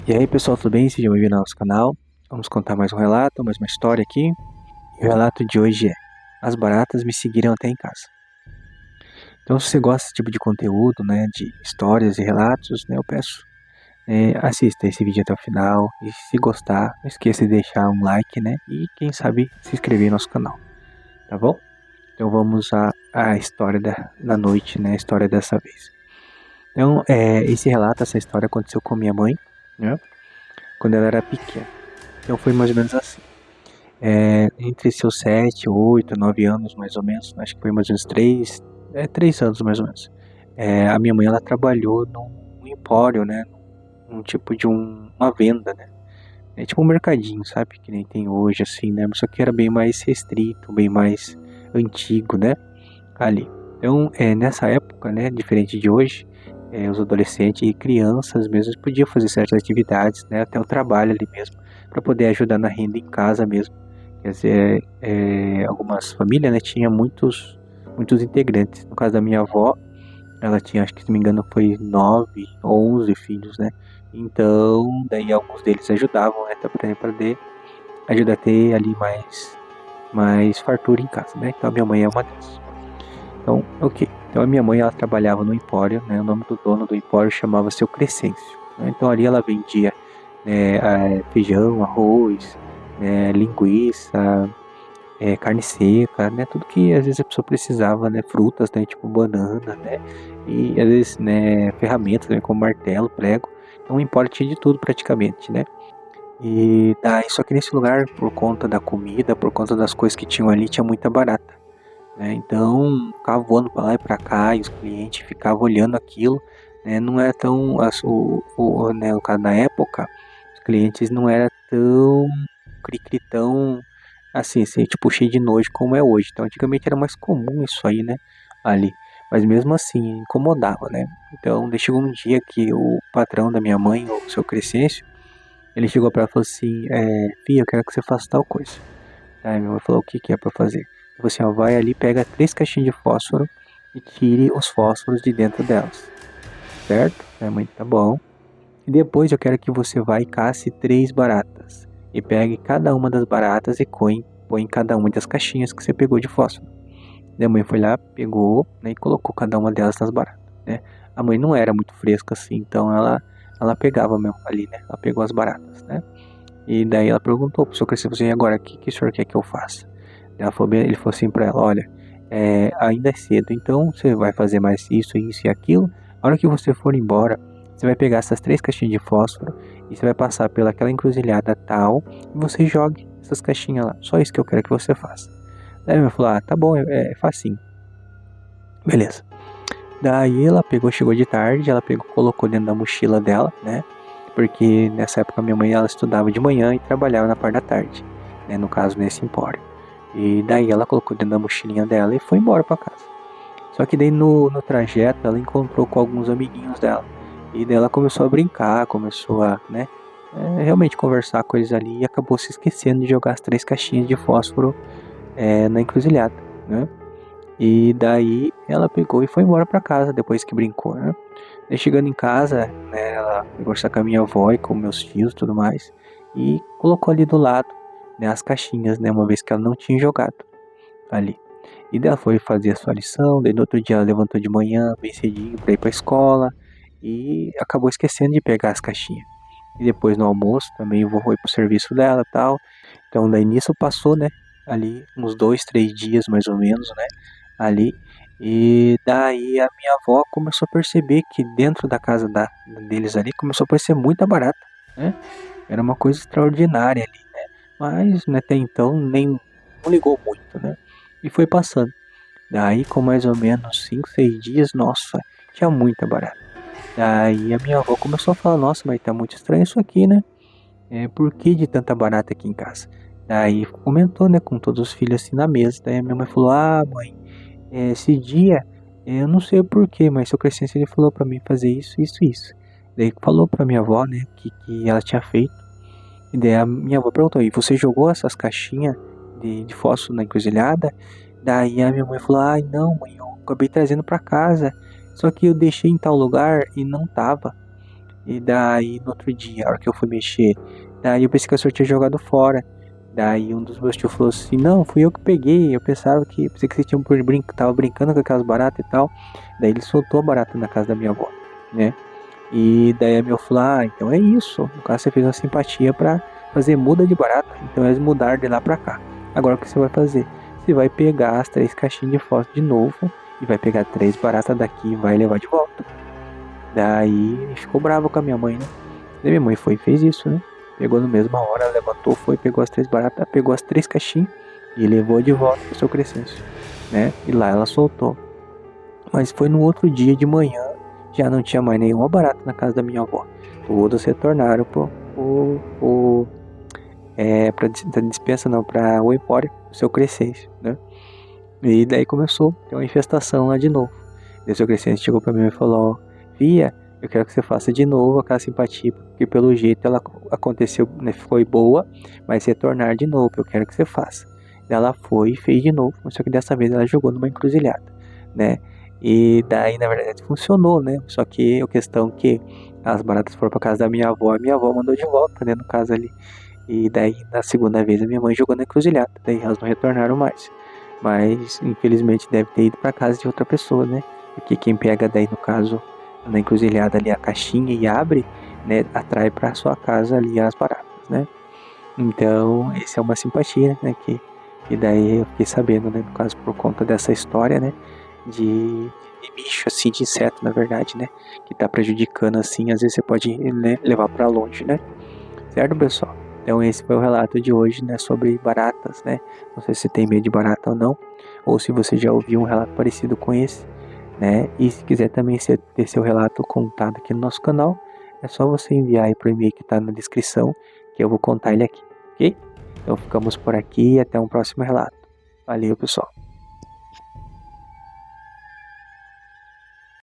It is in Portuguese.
E aí pessoal, tudo bem? Sejam bem-vindos ao nosso canal. Vamos contar mais um relato, mais uma história aqui. E o relato de hoje é: As baratas me seguiram até em casa. Então, se você gosta desse tipo de conteúdo, né, de histórias e relatos, né, eu peço, assista esse vídeo até o final. E se gostar, não esqueça de deixar um like, né, e quem sabe se inscrever no nosso canal, tá bom? Então vamos à história da noite, né, a história dessa vez. Então, esse relato, essa história aconteceu com minha mãe, né, quando ela era pequena. Então foi mais ou menos assim. Entre seus 7, 8, 9 anos, mais ou menos, acho que foi mais ou menos 3 anos mais ou menos. A minha mãe, ela trabalhou num empório, né, num tipo de uma venda, né, é tipo um mercadinho, sabe, que nem tem hoje, assim, né, só que era bem mais restrito, bem mais antigo, né, ali. Então, nessa época, né, diferente de hoje, os adolescentes e crianças mesmo podiam fazer certas atividades, né, até o trabalho ali mesmo, para poder ajudar na renda em casa mesmo. Quer dizer, algumas famílias, né, tinha muitos integrantes. No caso da minha avó, ela tinha, acho que se não me engano, foi 9, 11 filhos, né? Então, daí alguns deles ajudavam, né, para poder ajudar a ter ali mais fartura em casa, né? Então, a minha mãe é uma dessas. Então, ok. Então, a minha mãe, ela trabalhava no empório, né? O nome do dono do empório chamava Seu Crescêncio, né? Então, ali ela vendia, né, feijão, arroz, né, linguiça, carne seca, né, tudo que às vezes a pessoa precisava, né, frutas, né, tipo banana, né, e às vezes, né, ferramentas, né, como martelo, prego, então o empório tinha de tudo praticamente, né, e daí, só que nesse lugar, por conta da comida, por conta das coisas que tinham ali, tinha muita barata, né, então ficava voando pra lá e pra cá, e os clientes ficavam olhando aquilo, né, não era tão, né, no caso, na época, os clientes não era tão cri-cri, tão assim, tipo, cheio de nojo como é hoje. Então, antigamente era mais comum isso aí, né? Ali. Mas mesmo assim, incomodava, né? Então, daí chegou um dia que o patrão da minha mãe, o seu Crescêncio, ele chegou pra ela e falou assim: Fia, eu quero que você faça tal coisa. Aí minha mãe falou: O que que é pra fazer? Ele falou assim: Ó, vai ali, pega 3 caixinhas de fósforo e tire os fósforos de dentro delas. Certo? Minha mãe, tá bom. E depois eu quero que você vá e casse 3 baratas. E pegue cada uma das baratas e põe em cada uma das caixinhas que você pegou de fósforo. Minha mãe foi lá, pegou, né, e colocou cada uma delas nas baratas, né? A mãe não era muito fresca assim, então ela pegava mesmo ali, né? Ela pegou as baratas, né? E daí ela perguntou pro senhor Cresceu assim: agora, o que, que o senhor quer que eu faça? Ele falou assim pra ela: olha, ainda é cedo, então você vai fazer mais isso e aquilo. A hora que você for embora, você vai pegar essas 3 caixinhas de fósforo e você vai passar pelaquela encruzilhada tal e você jogue essas caixinhas lá. Só isso que eu quero que você faça. Daí ela falou: ah, tá bom, é facinho. Beleza. Daí ela pegou, chegou de tarde, ela pegou, colocou dentro da mochila dela, né? Porque nessa época minha mãe, ela estudava de manhã e trabalhava na parte da tarde, né? No caso, nesse empório. E daí ela colocou dentro da mochilinha dela e foi embora pra casa. Só que daí no trajeto ela encontrou com alguns amiguinhos dela. E daí ela começou a brincar, começou a, né, realmente conversar com eles ali e acabou se esquecendo de jogar as 3 caixinhas de fósforo na encruzilhada, né? E daí ela pegou e foi embora pra casa depois que brincou, né? Daí chegando em casa, né, ela conversar com a minha avó e com meus tios e tudo mais. E colocou ali do lado, né, as caixinhas, né, uma vez que ela não tinha jogado ali. E daí ela foi fazer a sua lição, daí no outro dia ela levantou de manhã, bem cedinho, pra ir pra escola. E acabou esquecendo de pegar as caixinhas. E depois no almoço também eu vou ir pro serviço dela e tal. Então daí nisso passou, né, ali uns 2, 3 dias mais ou menos, né, ali. E daí a minha avó começou a perceber que dentro da casa deles ali começou a aparecer muita barata, né? Era uma coisa extraordinária ali, né? Mas né, até então nem não ligou muito, né? E foi passando. Daí com mais ou menos 5, 6 dias, nossa, tinha muita barata. Daí a minha avó começou a falar: Nossa, mas tá muito estranho isso aqui, né? Por que de tanta barata aqui em casa? Daí comentou, né, com todos os filhos assim na mesa. Daí a minha mãe falou: Ah, mãe, esse dia, eu não sei o porquê, mas seu Crescêncio ele falou pra mim fazer isso, isso, isso. Daí falou pra minha avó, né, que ela tinha feito. E daí a minha avó perguntou: E você jogou essas caixinhas de fósforo na encruzilhada? Daí a minha mãe falou: Ai, não, mãe, eu acabei trazendo pra casa. Só que eu deixei em tal lugar e não tava. E daí no outro dia, a hora que eu fui mexer, daí eu pensei que a senhora tinha jogado fora. Daí um dos meus tios falou assim, não, fui eu que peguei, eu pensei que você tinha tava brincando com aquelas baratas e tal. Daí ele soltou a barata na casa da minha avó, né? E daí a minha avó falou, ah, então é isso. No caso você fez uma simpatia pra fazer muda de barata. Então eles mudaram de lá pra cá. Agora o que você vai fazer? Você vai pegar as 3 caixinhas de fósforo de novo e vai pegar 3 baratas daqui e vai levar de volta. Daí ficou bravo com a minha mãe, né? Daí minha mãe foi e fez isso, né? Pegou na mesma hora, levantou, foi, pegou as 3 baratas, pegou as 3 caixinhas e levou de volta pro seu Crescêncio, né? E lá ela soltou. Mas foi no outro dia de manhã, já não tinha mais nenhuma barata na casa da minha avó. Todas retornaram pra dispensa não, pra o empório, o seu Crescêncio, né? E daí começou a ter uma infestação lá de novo. E o seu Crescêncio chegou pra mim e falou, Fia, eu quero que você faça de novo aquela simpatia, porque pelo jeito ela aconteceu, né, foi boa, mas retornar de novo, eu quero que você faça. Ela foi e fez de novo, só que dessa vez ela jogou numa encruzilhada, né? E daí, na verdade, funcionou, né? Só que a questão é que as baratas foram pra casa da minha avó, a minha avó mandou de volta, né, no caso ali. E daí, na segunda vez, a minha mãe jogou na encruzilhada, daí elas não retornaram mais. Mas, infelizmente, deve ter ido pra casa de outra pessoa, né? Porque quem pega daí, no caso, na encruzilhada ali a caixinha e abre, né, atrai pra sua casa ali as baratas, né? Então, essa é uma simpatia, né, que daí eu fiquei sabendo, né, no caso, por conta dessa história, né, de bicho, assim, de inseto, na verdade, né, que tá prejudicando, assim, às vezes você pode, né, levar pra longe, né? Certo, pessoal? Então esse foi o relato de hoje, né, sobre baratas, né? Não sei se você tem medo de barata ou não, ou se você já ouviu um relato parecido com esse, né? E se quiser também ter seu relato contado aqui no nosso canal, é só você enviar aí pro e-mail que tá na descrição, que eu vou contar ele aqui, ok? Então ficamos por aqui e até um próximo relato. Valeu, pessoal!